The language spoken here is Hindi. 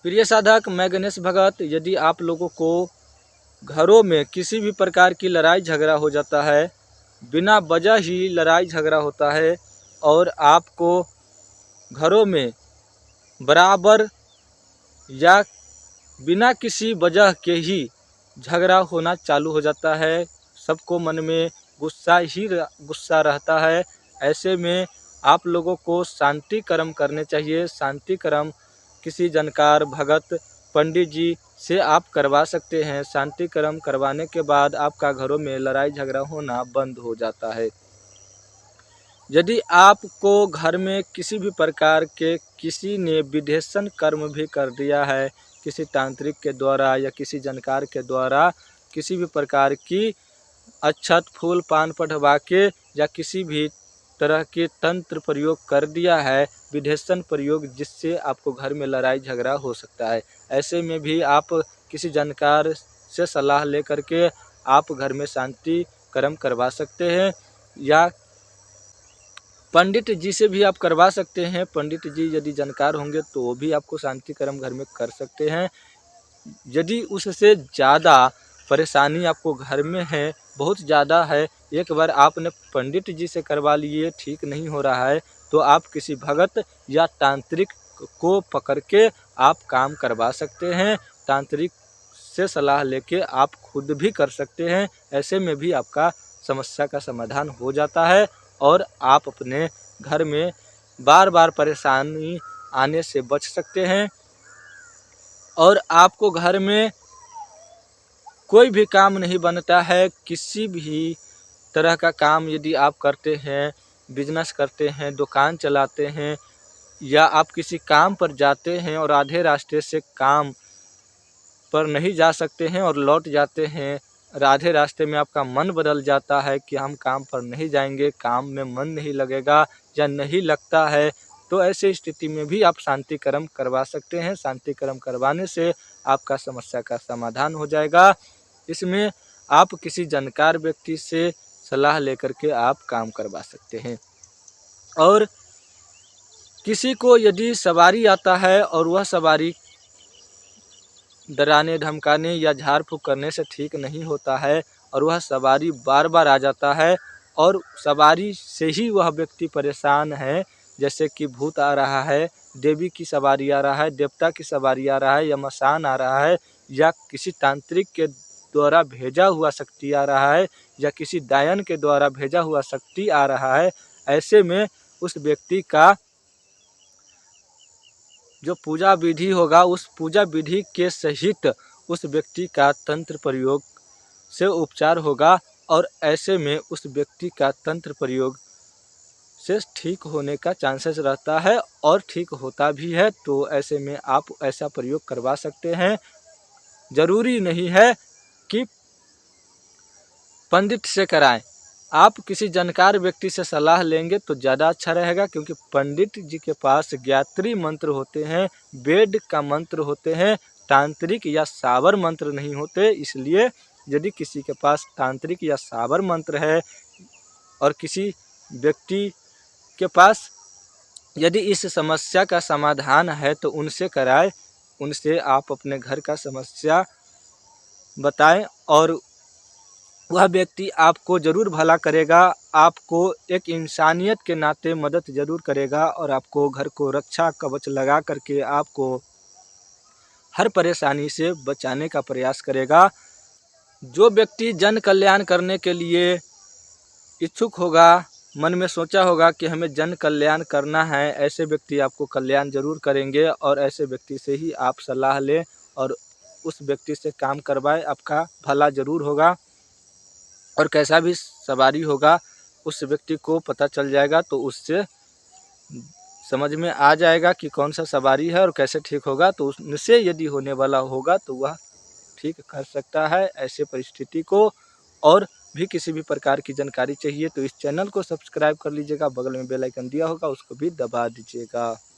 प्रिय साधक, मैं गणेश भगत। यदि आप लोगों को घरों में किसी भी प्रकार की लड़ाई झगड़ा हो जाता है, बिना वजह ही लड़ाई झगड़ा होता है और आपको घरों में बराबर या बिना किसी वजह के ही झगड़ा होना चालू हो जाता है, सबको मन में गुस्सा रहता है, ऐसे में आप लोगों को शांति कर्म करने चाहिए। शांति कर्म किसी जानकार भगत पंडित जी से आप करवा सकते हैं। शांति कर्म करवाने के बाद आपका घरों में लड़ाई झगड़ा होना बंद हो जाता है। यदि आपको घर में किसी भी प्रकार के किसी ने विदेशन कर्म भी कर दिया है, किसी तांत्रिक के द्वारा या किसी जानकार के द्वारा किसी भी प्रकार की अक्षत फूल पान पढ़वा के या किसी भी तरह के तंत्र प्रयोग कर दिया है, विदेशन प्रयोग, जिससे आपको घर में लड़ाई झगड़ा हो सकता है, ऐसे में भी आप किसी जानकार से सलाह लेकर के आप घर में शांति कर्म करवा सकते हैं या पंडित जी से भी आप करवा सकते हैं। पंडित जी यदि जानकार होंगे तो वो भी आपको शांति कर्म घर में कर सकते हैं। यदि उससे ज़्यादा परेशानी आपको घर में है, बहुत ज़्यादा है, एक बार आपने पंडित जी से करवा लिए, ठीक नहीं हो रहा है, तो आप किसी भगत या तांत्रिक को पकड़ के आप काम करवा सकते हैं। तांत्रिक से सलाह लेके आप खुद भी कर सकते हैं, ऐसे में भी आपका समस्या का समाधान हो जाता है और आप अपने घर में बार बार परेशानी आने से बच सकते हैं। और आपको घर में कोई भी काम नहीं बनता है, किसी भी तरह का काम यदि आप करते हैं, बिजनेस करते हैं, दुकान चलाते हैं या आप किसी काम पर जाते हैं और आधे रास्ते से काम पर नहीं जा सकते हैं और लौट जाते हैं, आधे रास्ते में आपका मन बदल जाता है कि हम काम पर नहीं जाएंगे, काम में मन नहीं लगेगा या नहीं लगता है, तो ऐसी स्थिति में भी आप शांति कर्म करवा सकते हैं। शांति कर्म करवाने से आपका समस्या का समाधान हो जाएगा। इसमें आप किसी जानकार व्यक्ति से सलाह लेकर के आप काम करवा सकते हैं। और किसी को यदि सवारी आता है और वह सवारी डराने धमकाने या झाड़ फूँक करने से ठीक नहीं होता है और वह सवारी बार बार आ जाता है और सवारी से ही वह व्यक्ति परेशान है, जैसे कि भूत आ रहा है, देवी की सवारी आ रहा है, देवता की सवारी आ रहा है या मसान आ रहा है या किसी तांत्रिक के द्वारा भेजा हुआ शक्ति आ रहा है या किसी दायन के द्वारा भेजा हुआ शक्ति आ रहा है, ऐसे में उस व्यक्ति का जो पूजा विधि होगा, उस पूजा विधि के सहित उस व्यक्ति का तंत्र प्रयोग से उपचार होगा और ऐसे में उस व्यक्ति का तंत्र प्रयोग से ठीक होने का चांसेस रहता है और ठीक होता भी है। तो ऐसे में आप ऐसा प्रयोग करवा सकते हैं। ज़रूरी नहीं है कि पंडित से कराएं, आप किसी जानकार व्यक्ति से सलाह लेंगे तो ज़्यादा अच्छा रहेगा, क्योंकि पंडित जी के पास ज्ञात्री मंत्र होते हैं, वेद का मंत्र होते हैं, तांत्रिक या सावर मंत्र नहीं होते। इसलिए यदि किसी के पास तांत्रिक या सावर मंत्र है और किसी व्यक्ति के पास यदि इस समस्या का समाधान है तो उनसे कराएं, उनसे आप अपने घर का समस्या बताएं और वह व्यक्ति आपको ज़रूर भला करेगा, आपको एक इंसानियत के नाते मदद ज़रूर करेगा और आपको घर को रक्षा कवच लगा करके आपको हर परेशानी से बचाने का प्रयास करेगा। जो व्यक्ति जन कल्याण करने के लिए इच्छुक होगा, मन में सोचा होगा कि हमें जन कल्याण करना है, ऐसे व्यक्ति आपको कल्याण ज़रूर करेंगे और ऐसे व्यक्ति से ही आप सलाह लें और उस व्यक्ति से काम करवाएं, आपका भला ज़रूर होगा। और कैसा भी सवारी होगा उस व्यक्ति को पता चल जाएगा, तो उससे समझ में आ जाएगा कि कौन सा सवारी है और कैसे ठीक होगा, तो उनसे यदि होने वाला होगा तो वह ठीक कर सकता है ऐसे परिस्थिति को। और भी किसी भी प्रकार की जानकारी चाहिए तो इस चैनल को सब्सक्राइब कर लीजिएगा, बगल में बेल आइकन दिया होगा उसको भी दबा दीजिएगा।